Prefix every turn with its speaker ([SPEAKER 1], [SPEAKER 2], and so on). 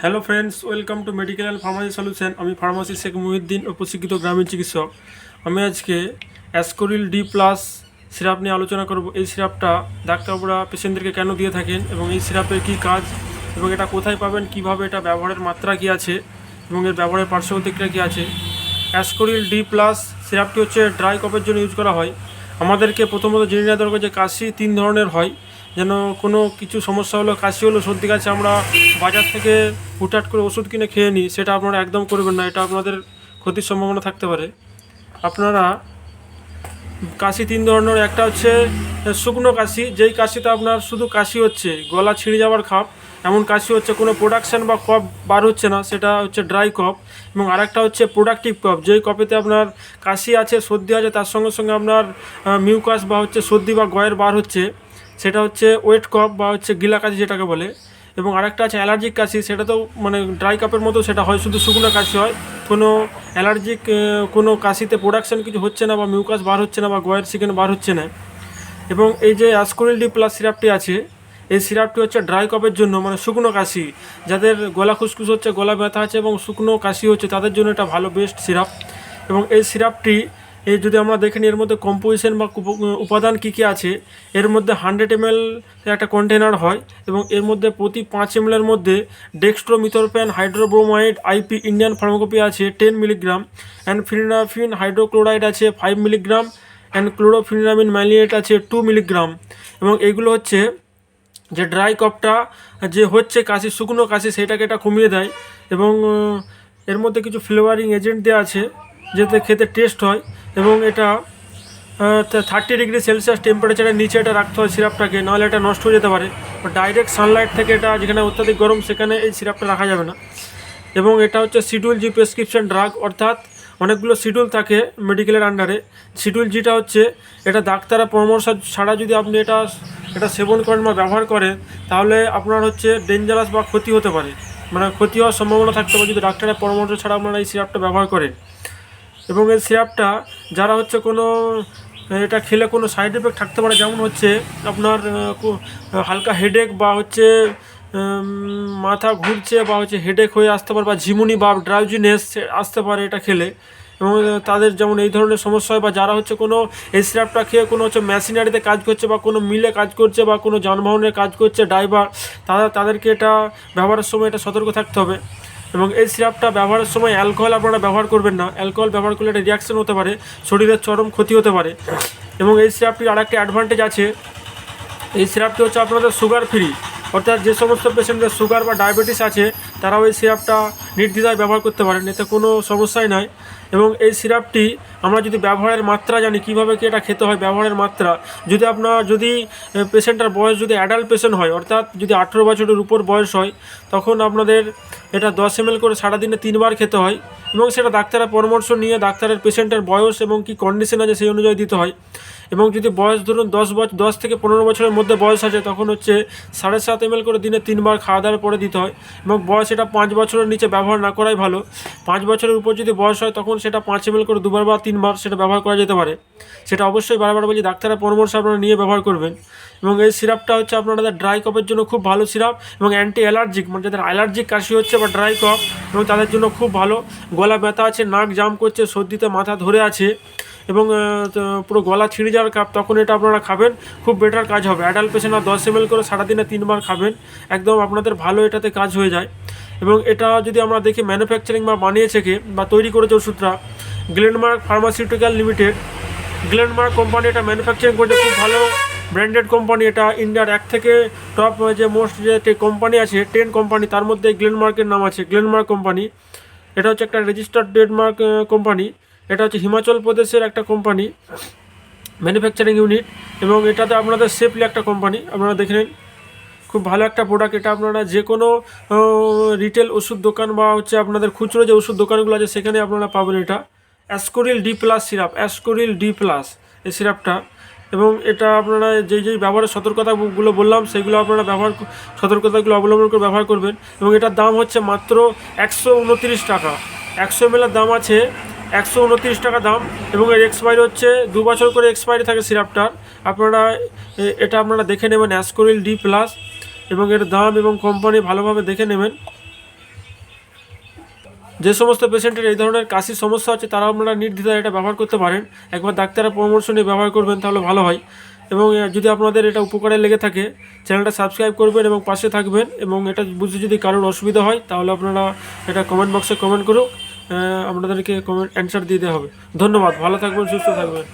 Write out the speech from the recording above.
[SPEAKER 1] Hello friends, welcome to medical and pharmacy solution. আমি pharmacy Sheikh Muhiuddin ও প্রশিক্ষিত গ্রামীণ চিকিৎসক। আমি আজকে অ্যাসকোরিল ডি প্লাস সিরাপ নিয়ে আলোচনা করব। এই সিরাপটা ডাক্তারবাবুরা পেশেন্টদেরকে কেন দিয়ে থাকেন এবং এই সিরাপের কী কাজ এবং এটা কোথায় পাবেন, কিভাবে এটা ব্যবহারের মাত্রা কী আছে এবং এর ব্যবহারের পার্শ্ব প্রতিক্রিয়া কী আছে। অ্যাসকোরিল ডি প্লাস সিরাপটি হচ্ছে ড্রাই কফের জন্য ইউজ করা হয়। আমাদেরকে প্রথমত জেনে নেওয়া দরকার যে কাশি তিন ধরনের হয়। যেন কোনো কিছু সমস্যা হলো, কাশি হলো, সর্দি কাশি, আমরা বাজার থেকে হুটহাট করে ওষুধ কিনে খেয়ে নিই, সেটা আপনারা একদম করবেন না। এটা আপনাদের ক্ষতির সম্ভাবনা থাকতে পারে। আপনারা কাশি তিন ধরনের, একটা হচ্ছে শুকনো কাশি, যেই কাশিতে আপনার শুধু কাশি হচ্ছে, গলা ছিঁড়ে যাওয়ার খাপ এমন কাশি হচ্ছে, কোনো প্রোডাকশান বা কফ বার হচ্ছে না, সেটা হচ্ছে ড্রাই কফ। এবং আরেকটা হচ্ছে প্রোডাক্টিভ কফ, যেই কফেতে আপনার কাশি আছে, সর্দি আছে, তার সঙ্গে সঙ্গে আপনার মিউকাস বা হচ্ছে সর্দি বা গয়ের বার হচ্ছে, সেটা হচ্ছে ওয়েট কফ বা হচ্ছে গিলা কাশি যেটাকে বলে। এবং আরেকটা আছে অ্যালার্জিক কাশি, সেটা তো মানে ড্রাই কাপের মতো, সেটা হয় শুধু শুকনো কাশি হয়, কোনো অ্যালার্জিক কোনো কাশিতে প্রোডাকশান কিছু হচ্ছে না বা মিউকাস বার হচ্ছে না বা গয়ের সিকেন বার হচ্ছে না। এবং এই যে অ্যাসকোরিল ডি প্লাস সিরাপটি আছে, এই সিরাপটি হচ্ছে ড্রাই কফের জন্য, মানে শুকনো কাশি, যাদের গলা খুসখুস হচ্ছে, গলা ব্যথা আছে এবং শুকনো কাশি হচ্ছে, তাদের জন্য এটা ভালো বেস্ট সিরাপ। এবং এই সিরাপটি যদি আমরা দেখে নিই এর মধ্যে কম্পোজিশন বা উপাদান কী কী আছে, এর মধ্যে 100 ml একটা কন্টেনার হয় এবং এর মধ্যে প্রতি 5 ml এর মধ্যে ডেক্সট্রোমিথরপ্যান হাইড্রোব্রোমাইড আইপি ইন্ডিয়ান ফার্মাকোপি আছে 10 মিলিগ্রাম, অ্যান্ড ফিনাফিন হাইড্রোক্লোরাইড আছে 5 মিলিগ্রাম, অ্যান্ড ক্লোরোফিনামিন ম্যালিয়েট আছে 2 মিলিগ্রাম। এবং এইগুলো হচ্ছে যে ড্রাই কফটা যে হচ্ছে কাশি, শুকনো কাশি, সেটাকে এটা কমিয়ে দেয়। এবং এর মধ্যে কিছু ফ্লেভারিং এজেন্ট দেওয়া আছে যাতে খেতে টেস্ট হয়। এবং এটা 30°C টেম্পারেচারের নিচে এটা রাখতে হয় সিরাপটাকে, নাহলে এটা নষ্ট হয়ে যেতে পারে। ডাইরেক্ট সানলাইট থেকে এটা, যেখানে অত্যাধিক গরম, সেখানে এই সিরাপটা রাখা যাবে না। এবং এটা হচ্ছে শিডিউল জি প্রেসক্রিপশন ড্রাগ, অর্থাৎ অনেকগুলো শিডিউল থাকে মেডিকেলের আন্ডারে। শিডিউল জিটা হচ্ছে এটা ডাক্তারের পরামর্শ ছাড়া যদি আপনি এটা সেবন করেন বা ব্যবহার করেন, তাহলে আপনার হচ্ছে ডেঞ্জারাস বা ক্ষতি হতে পারে, মানে ক্ষতি হওয়ার সম্ভাবনা থাকতে পারে যদি ডাক্তারের পরামর্শ ছাড়া আপনারা এই সিরাপটা ব্যবহার করেন। এবং এই সিরাপটা যারা হচ্ছে কোনো এটা খেলে কোনো সাইড এফেক্ট থাকতে পারে, যেমন হচ্ছে আপনার হালকা হেডেক বা হচ্ছে মাথা ঘুরছে বা হচ্ছে হেডেক হয়ে আসতে পারে, বা ঝিমুনি বা ড্রাউজিনেস আসতে পারে এটা খেলে। এবং তাদের যেমন এই ধরনের সমস্যা হয়, বা যারা হচ্ছে কোনো এই সিরাপটা খেয়ে কোনো হচ্ছে মেশিনারিতে কাজ করছে বা কোনো মিলে কাজ করছে বা কোনো যানবাহনের কাজ করছে ড্রাইভার, তাদেরকে এটা ব্যবহারের সময় এটা সতর্ক থাকতে হবে। এবং এই সিরাপটা ব্যবহারের সময় অ্যালকোহল আপনারা ব্যবহার করবেন না। অ্যালকোহল ব্যবহার করলে একটা রিয়াকশন হতে পারে, শরীরের চরম ক্ষতি হতে পারে। এবং এই সিরাপটির আরেকটা অ্যাডভান্টেজ আছে, এই সিরাপটি হচ্ছে আপনাদের সুগার ফ্রি, অর্থাৎ যে সমস্ত পেশেন্টদের সুগার বা ডায়াবেটিস আছে তারাও এই সিরাপটা নির্দ্বিধায় ব্যবহার করতে পারেন, এতে কোনো সমস্যাই নয়। এবং এই সিরাপটি আমরা যদি ব্যবহারের মাত্রা জানি, কীভাবে কি এটা খেতে হয়, ব্যবহারের মাত্রা যদি পেশেন্টের বয়স যদি অ্যাডাল্ট পেশেন্ট হয়, অর্থাৎ যদি 18 বছরের উপর বয়স হয়, তখন আপনাদের এটা 10 ml করে সারাদিনে 3 বার খেতে হয়। এবং সেটা ডাক্তারের পরামর্শ নিয়ে, ডাক্তারের পেশেন্টের বয়স এবং কী কন্ডিশন আছে সেই অনুযায়ী দিতে হয়। এবং যদি বয়স ধরুন 10 থেকে 15 বছরের মধ্যে বয়স আছে, তখন হচ্ছে 7.5 ml করে দিনে 3 বার খাওয়া দাওয়ার পরে দিতে হয়। এবং বয়স এটা 5 বছরের নিচে ব্যবহার না করাই ভালো। 5 বছরের উপর যদি বয়স হয়, তখন সেটা 5 ml করে 2 বার বা 3 বার সেটা ব্যবহার করা যেতে পারে। সেটা অবশ্যই বারবার বলছি ডাক্তারের পরামর্শ আপনারা নিয়ে ব্যবহার করবেন। এবং এই সিরাপটা হচ্ছে আপনাদের ড্রাই কফের জন্য খুব ভালো সিরাপ, এবং অ্যান্টি অ্যালার্জিক, মানে যাদের অ্যালার্জিক কাশি হচ্ছে বা ড্রাই কফ, এবং তাদের জন্য খুব ভালো। গলা ব্যথা আছে, নাক জাম করছে, সর্দিতে মাথা ধরে আছে এবং পুরো গলা ছিঁড়ে যাওয়ার কাপ, তখন এটা আপনারা খাবেন, খুব বেটার কাজ হবে। অ্যাডাল্ট পেশেন্টরা 10 ml করে সারাদিনে 3 বার খাবেন, একদম আপনাদের ভালো এটাতে কাজ হয়ে যায়। এবং এটা যদি আমরা দেখি ম্যানুফ্যাকচারিং বা বানিয়েছে কে বা তৈরি করেছে ওষুধটা, Glenmark pharmaceutical limited. Glenmark company এটা ম্যানুফ্যাকচারিং করছে, খুব ভালো ব্র্যান্ডেড কোম্পানি। এটা ইন্ডিয়ার এক থেকে টপ যে মোস্ট যে কোম্পানি আছে 10 কোম্পানি, তার মধ্যে গ্লেনমার্কের নাম আছে, গ্লেনমার্ক কোম্পানি। এটা হচ্ছে একটা রেজিস্টার্ড ট্রেডমার্ক কোম্পানি। এটা হচ্ছে হিমাচল প্রদেশের একটা কোম্পানি, ম্যানুফ্যাকচারিং ইউনিট। এবং এটাতে আপনাদের সেফলি একটা কোম্পানি, আপনারা দেখে নিন, খুব ভালো একটা প্রোডাক্ট। এটা আপনারা যে কোনো রিটেল ওষুধ দোকান বা হচ্ছে আপনাদের খুচরো যে ওষুধ দোকানগুলো আছে সেখানে আপনারা পাবেন। এটা অ্যাসকোরিল D plus syrup, অ্যাসকোরিল D plus এই সিরাপটা। এবং এটা আপনারা যেই ব্যবহারের সতর্কতাগুলো বললাম, সেগুলো আপনারা সতর্কতাগুলো অবলম্বন করে ব্যবহার করবেন। এবং এটার দাম হচ্ছে মাত্র 129 টাকা। 100 ml দাম আছে 129 টাকা দাম। এবং এর এক্সপায়ারি হচ্ছে 2 বছর করে এক্সপায়ারি থাকে সিরাপটার। আপনারা আপনারা দেখে নেবেন অ্যাসকোরিল ডি প্লাস, এবং এর দাম এবং কোম্পানি ভালোভাবে দেখে নেবেন। যে সমস্ত পেশেন্টের এই ধরনের কাশির সমস্যা আছে তারা আপনারা নির্দ্বিধায় এটা ব্যবহার করতে পারেন। একবার ডাক্তারের পরামর্শ নিয়ে ব্যবহার করবেন, তাহলে ভালো হয়। এবং যদি আপনাদের এটা উপকারে লেগে থাকে, চ্যানেলটা সাবস্ক্রাইব করবেন এবং পাশে থাকবেন। এবং এটা বুঝতে যদি কারোর অসুবিধা হয় তাহলে আপনারা এটা কমেন্ট বক্সে কমেন্ট করুন, আপনাদেরকে কমেন্ট অ্যান্সার দিতে হবে। ধন্যবাদ, ভালো থাকবেন, সুস্থ থাকবেন।